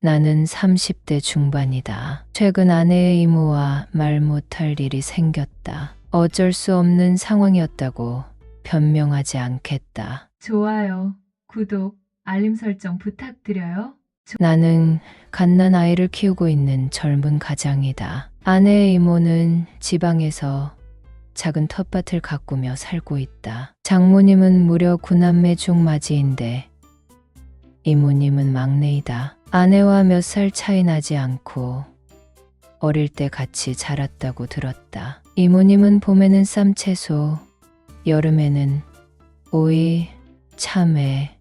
나는 30대 중반이다. 최근 아내의 이모와 말 못할 일이 생겼다. 어쩔 수 없는 상황이었다고 변명하지 않겠다. 좋아요, 구독, 알림 설정 부탁드려요. 나는 갓난 아이를 키우고 있는 젊은 가장이다. 아내의 이모는 지방에서 작은 텃밭을 가꾸며 살고 있다. 장모님은 무려 9남매 중 맞이인데 이모님은 막내이다. 아내와 몇 살 차이 나지 않고 어릴 때 같이 자랐다고 들었다. 이모님은 봄에는 쌈채소, 여름에는 오이, 참외,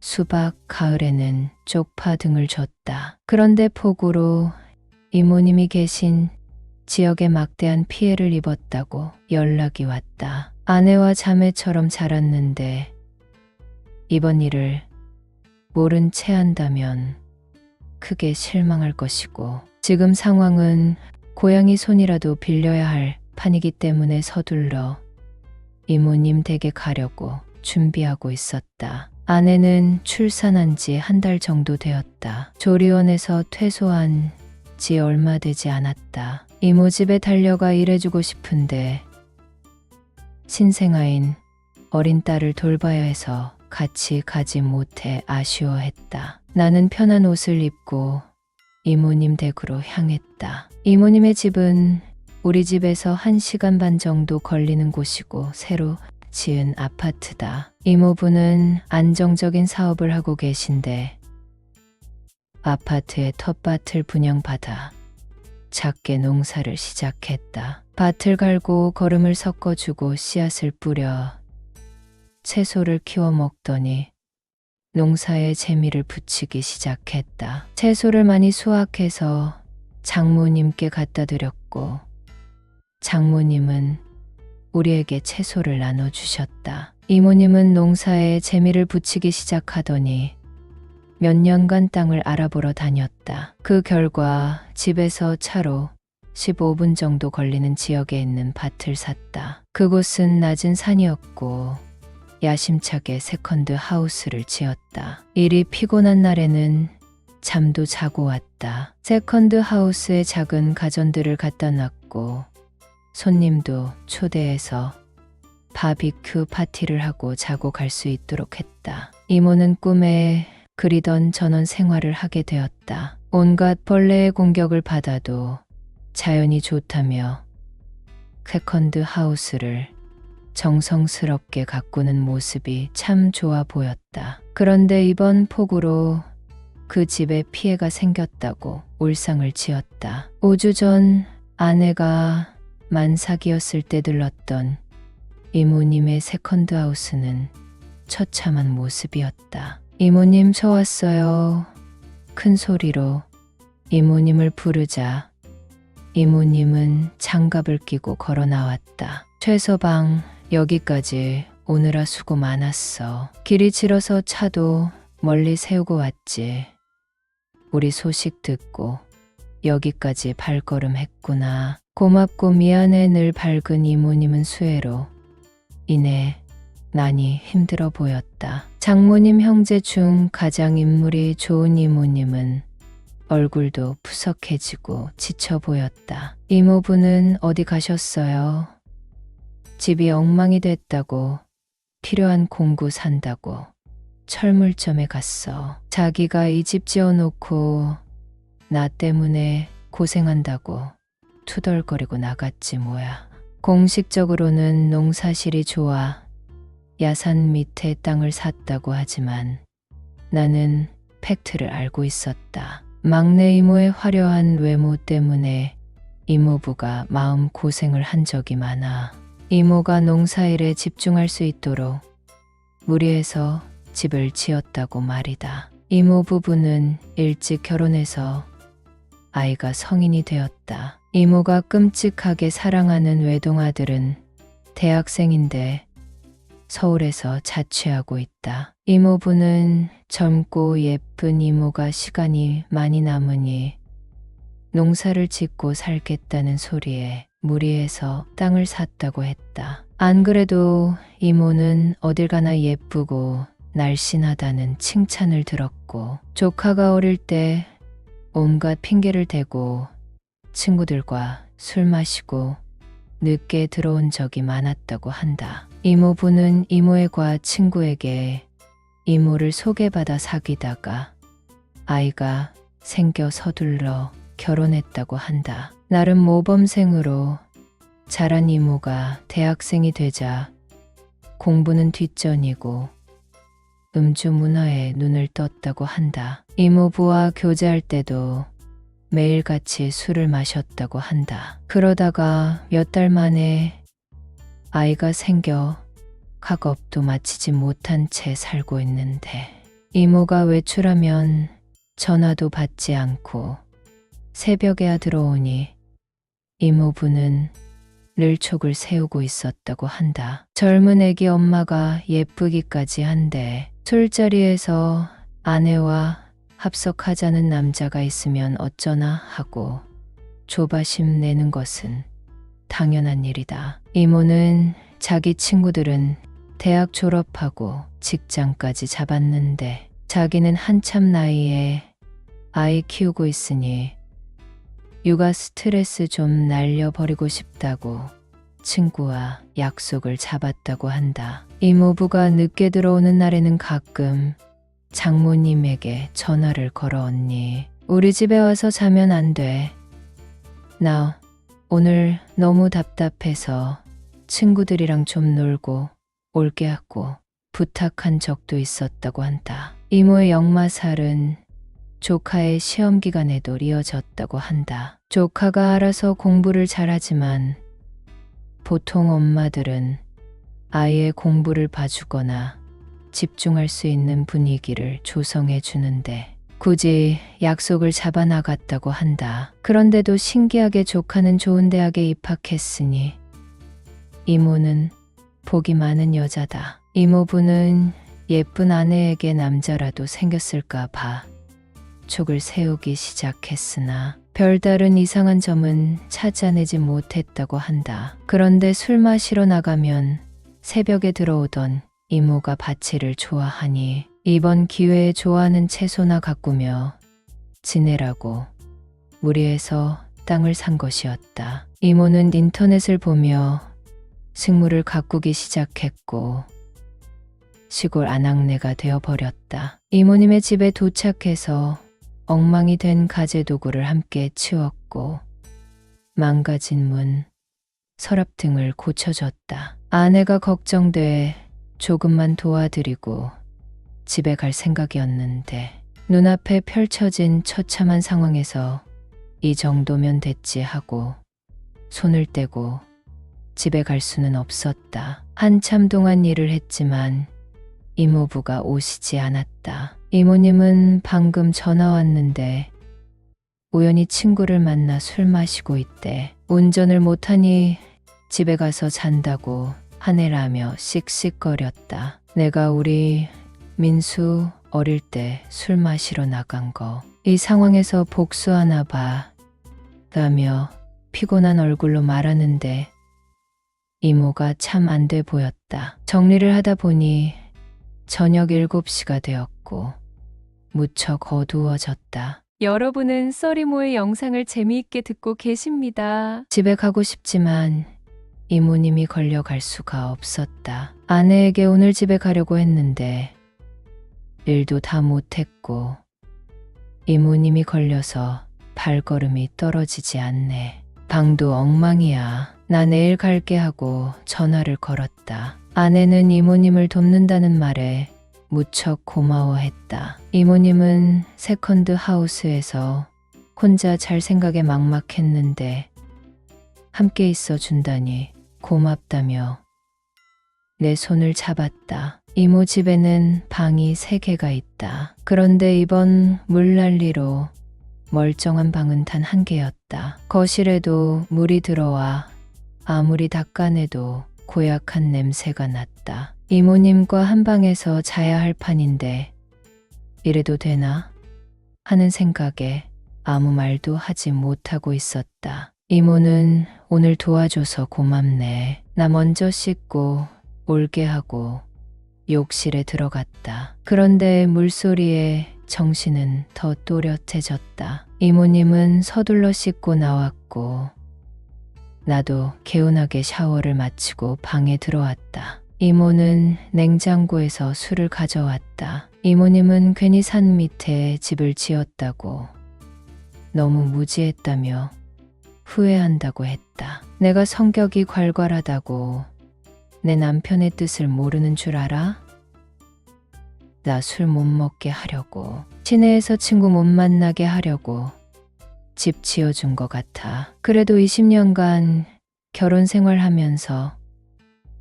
수박, 가을에는 쪽파 등을 줬다. 그런데 폭우로 이모님이 계신 지역에 막대한 피해를 입었다고 연락이 왔다. 아내와 자매처럼 자랐는데 이번 일을 모른 채 한다면 크게 실망할 것이고 지금 상황은 고양이 손이라도 빌려야 할 판이기 때문에 서둘러 이모님 댁에 가려고 준비하고 있었다. 아내는 출산한 지 한 달 정도 되었다. 조리원에서 퇴소한 지 얼마 되지 않았다. 이모 집에 달려가 일해주고 싶은데 신생아인 어린 딸을 돌봐야 해서 같이 가지 못해 아쉬워했다. 나는 편한 옷을 입고 이모님 댁으로 향했다. 이모님의 집은 우리 집에서 1시간 반 정도 걸리는 곳이고 새로 지은 아파트다. 이모부는 안정적인 사업을 하고 계신데 아파트의 텃밭을 분양받아 작게 농사를 시작했다. 밭을 갈고 거름을 섞어주고 씨앗을 뿌려 채소를 키워 먹더니 농사에 재미를 붙이기 시작했다. 채소를 많이 수확해서 장모님께 갖다 드렸고 장모님은 우리에게 채소를 나눠주셨다. 이모님은 농사에 재미를 붙이기 시작하더니 몇 년간 땅을 알아보러 다녔다. 그 결과 집에서 차로 15분 정도 걸리는 지역에 있는 밭을 샀다. 그곳은 낮은 산이었고 야심차게 세컨드 하우스를 지었다. 일이 피곤한 날에는 잠도 자고 왔다. 세컨드 하우스에 작은 가전들을 갖다 놨고 손님도 초대해서 바비큐 파티를 하고 자고 갈 수 있도록 했다. 이모는 꿈에 그리던 전원 생활을 하게 되었다. 온갖 벌레의 공격을 받아도 자연이 좋다며 세컨드 하우스를 정성스럽게 가꾸는 모습이 참 좋아 보였다. 그런데 이번 폭우로 그 집에 피해가 생겼다고 울상을 지었다. 5주 전 아내가 만삭이었을 때 들렀던 이모님의 세컨드 하우스는 처참한 모습이었다. 이모님 저 왔어요. 큰 소리로 이모님을 부르자 이모님은 장갑을 끼고 걸어 나왔다. 최서방, 여기까지 오느라 수고 많았어. 길이 길어서 차도 멀리 세우고 왔지. 우리 소식 듣고 여기까지 발걸음했구나. 고맙고 미안해. 늘 밝은 이모님은 수해로 인해 많이 힘들어 보였다. 장모님 형제 중 가장 인물이 좋은 이모님은 얼굴도 푸석해지고 지쳐 보였다. 이모부는 어디 가셨어요? 집이 엉망이 됐다고, 필요한 공구 산다고 철물점에 갔어. 자기가 이 집 지어놓고 나 때문에 고생한다고 투덜거리고 나갔지 뭐야. 공식적으로는 농사실이 좋아 야산 밑에 땅을 샀다고 하지만 나는 팩트를 알고 있었다. 막내 이모의 화려한 외모 때문에 이모부가 마음 고생을 한 적이 많아. 이모가 농사일에 집중할 수 있도록 무리해서 집을 지었다고 말이다. 이모 부부는 일찍 결혼해서 아이가 성인이 되었다. 이모가 끔찍하게 사랑하는 외동아들은 대학생인데 서울에서 자취하고 있다. 이모부는 젊고 예쁜 이모가 시간이 많이 남으니 농사를 짓고 살겠다는 소리에 무리해서 땅을 샀다고 했다. 안 그래도 이모는 어딜 가나 예쁘고 날씬하다는 칭찬을 들었고 조카가 어릴 때 온갖 핑계를 대고 친구들과 술 마시고 늦게 들어온 적이 많았다고 한다. 이모부는 이모의 과 친구에게 이모를 소개받아 사귀다가 아이가 생겨 서둘러 결혼했다고 한다. 나름 모범생으로 자란 이모가 대학생이 되자 공부는 뒷전이고 음주 문화에 눈을 떴다고 한다. 이모부와 교제할 때도 매일같이 술을 마셨다고 한다. 그러다가 몇 달 만에 아이가 생겨 학업도 마치지 못한 채 살고 있는데 이모가 외출하면 전화도 받지 않고 새벽에야 들어오니 이모부는 늘 촉을 세우고 있었다고 한다. 젊은 애기 엄마가 예쁘기까지 한데 술자리에서 아내와 합석하자는 남자가 있으면 어쩌나 하고 조바심 내는 것은 당연한 일이다. 이모는 자기 친구들은 대학 졸업하고 직장까지 잡았는데 자기는 한참 나이에 아이 키우고 있으니 육아 스트레스 좀 날려버리고 싶다고 친구와 약속을 잡았다고 한다. 이모부가 늦게 들어오는 날에는 가끔 장모님에게 전화를 걸어 언니, 우리 집에 와서 자면 안 돼. 나 오늘 너무 답답해서 친구들이랑 좀 놀고 올게 하고 부탁한 적도 있었다고 한다. 이모의 역마살은 조카의 시험 기간에도 이어졌다고 한다. 조카가 알아서 공부를 잘하지만 보통 엄마들은 아이의 공부를 봐주거나 집중할 수 있는 분위기를 조성해 주는데 굳이 약속을 잡아 나갔다고 한다. 그런데도 신기하게 조카는 좋은 대학에 입학했으니 이모는 복이 많은 여자다. 이모부는 예쁜 아내에게 남자라도 생겼을까 봐 촉을 세우기 시작했으나 별다른 이상한 점은 찾아내지 못했다고 한다. 그런데 술 마시러 나가면 새벽에 들어오던 이모가 바치를 좋아하니 이번 기회에 좋아하는 채소나 가꾸며 지내라고 무리해서 땅을 산 것이었다. 이모는 인터넷을 보며 식물을 가꾸기 시작했고 시골 아낙네가 되어버렸다. 이모님의 집에 도착해서 엉망이 된 가재도구를 함께 치웠고 망가진 문, 서랍 등을 고쳐줬다. 아내가 걱정돼 조금만 도와드리고 집에 갈 생각이었는데 눈앞에 펼쳐진 처참한 상황에서 이 정도면 됐지 하고 손을 떼고 집에 갈 수는 없었다. 한참 동안 일을 했지만 이모부가 오시지 않았다. 이모님은 방금 전화 왔는데 우연히 친구를 만나 술 마시고 있대. 운전을 못하니 집에 가서 잔다고 하네라며 씩씩거렸다. 내가 우리 민수 어릴 때 술 마시러 나간 거 이 상황에서 복수하나 봐 라며 피곤한 얼굴로 말하는데 이모가 참 안 돼 보였다. 정리를 하다 보니 저녁 7시가 되었고 무척 어두워졌다. 여러분은 썰이모의 영상을 재미있게 듣고 계십니다. 집에 가고 싶지만 이모님이 걸려갈 수가 없었다. 아내에게 오늘 집에 가려고 했는데 일도 다 못했고 이모님이 걸려서 발걸음이 떨어지지 않네. 방도 엉망이야. 나 내일 갈게 하고 전화를 걸었다. 아내는 이모님을 돕는다는 말에 무척 고마워했다. 이모님은 세컨드 하우스에서 혼자 잘 생각에 막막했는데 함께 있어 준다니 고맙다며 내 손을 잡았다. 이모 집에는 방이 3개가 있다. 그런데 이번 물난리로 멀쩡한 방은 단 1개였다. 거실에도 물이 들어와 아무리 닦아내도 고약한 냄새가 났다. 이모님과 한 방에서 자야 할 판인데 이래도 되나 하는 생각에 아무 말도 하지 못하고 있었다. 이모는 오늘 도와줘서 고맙네. 나 먼저 씻고 올게 하고 욕실에 들어갔다. 그런데 물소리에 정신은 더 또렷해졌다. 이모님은 서둘러 씻고 나왔고 나도 개운하게 샤워를 마치고 방에 들어왔다. 이모는 냉장고에서 술을 가져왔다. 이모님은 괜히 산 밑에 집을 지었다고 너무 무지했다며 후회한다고 했다. 내가 성격이 괄괄하다고 내 남편의 뜻을 모르는 줄 알아? 나 술 못 먹게 하려고, 시내에서 친구 못 만나게 하려고 집 지어준 것 같아. 그래도 20년간 결혼 생활하면서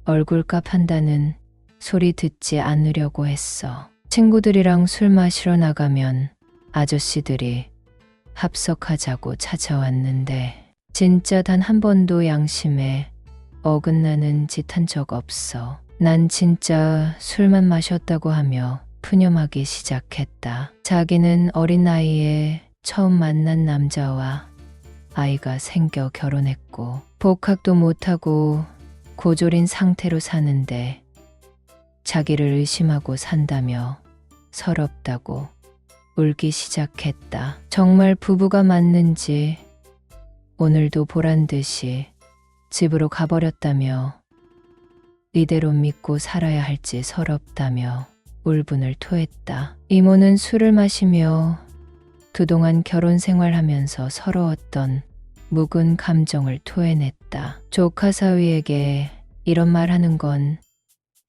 얼굴값 한다는 소리 듣지 않으려고 했어. 친구들이랑 술 마시러 나가면 아저씨들이 합석하자고 찾아왔는데 진짜 단 한 번도 양심에 어긋나는 짓 한 적 없어. 난 진짜 술만 마셨다고 하며 푸념하기 시작했다. 자기는 어린 나이에 처음 만난 남자와 아이가 생겨 결혼했고 복학도 못하고 고졸인 상태로 사는데 자기를 의심하고 산다며 서럽다고 울기 시작했다. 정말 부부가 맞는지 오늘도 보란 듯이 집으로 가버렸다며 이대로 믿고 살아야 할지 서럽다며 울분을 토했다. 이모는 술을 마시며 그동안 결혼 생활하면서 서러웠던 묵은 감정을 토해냈다. 조카 사위에게 이런 말 하는 건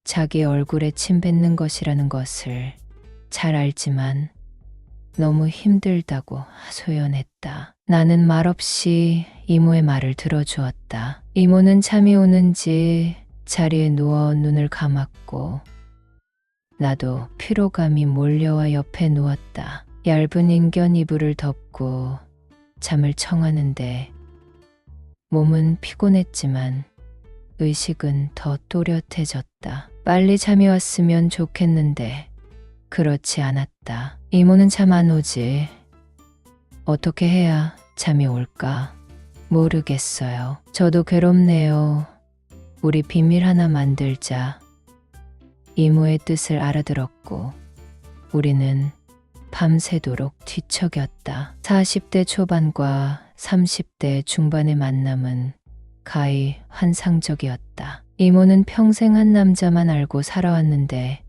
자기 얼굴에 침 뱉는 것이라는 것을 잘 알지만 너무 힘들다고 하소연했다. 나는 말없이 이모의 말을 들어주었다. 이모는 잠이 오는지 자리에 누워 눈을 감았고 나도 피로감이 몰려와 옆에 누웠다. 얇은 인견 이불을 덮고 잠을 청하는데 몸은 피곤했지만 의식은 더 또렷해졌다. 빨리 잠이 왔으면 좋겠는데 그렇지 않았다. 이모는 잠 안 오지. 어떻게 해야 잠이 올까? 모르겠어요. 저도 괴롭네요. 우리 비밀 하나 만들자. 이모의 뜻을 알아들었고 우리는 밤새도록 뒤척였다. 40대 초반과 30대 중반의 만남은 가히 환상적이었다. 이모는 평생 한 남자만 알고 살아왔는데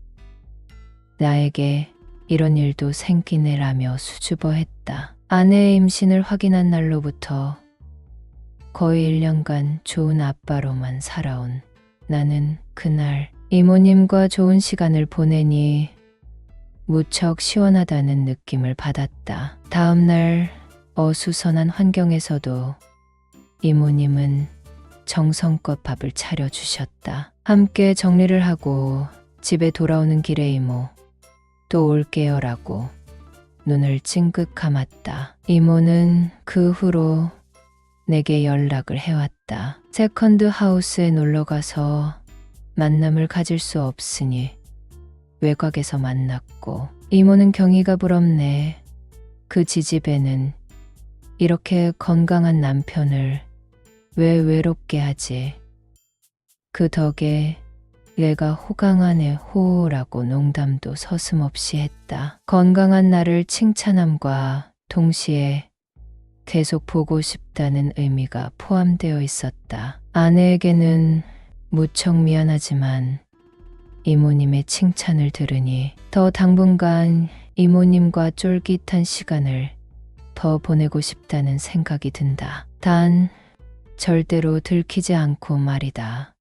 나에게 이런 일도 생기네라며 수줍어했다. 아내의 임신을 확인한 날로부터 거의 1년간 좋은 아빠로만 살아온 나는 그날 이모님과 좋은 시간을 보내니 무척 시원하다는 느낌을 받았다. 다음 날 어수선한 환경에서도 이모님은 정성껏 밥을 차려주셨다. 함께 정리를 하고 집에 돌아오는 길에 이모, 또 올게요라고 눈을 찡긋 감았다. 이모는 그 후로 내게 연락을 해왔다. 세컨드 하우스에 놀러가서 만남을 가질 수 없으니 외곽에서 만났고 이모는 경의가 부럽네. 그 지집애는 이렇게 건강한 남편을 왜 외롭게 하지? 그 덕에 얘가 호강하네 호라고 농담도 서슴없이 했다. 건강한 나를 칭찬함과 동시에 계속 보고 싶다는 의미가 포함되어 있었다. 아내에게는 무척 미안하지만 이모님의 칭찬을 들으니 더 당분간 이모님과 쫄깃한 시간을 더 보내고 싶다는 생각이 든다. 단 절대로 들키지 않고 말이다.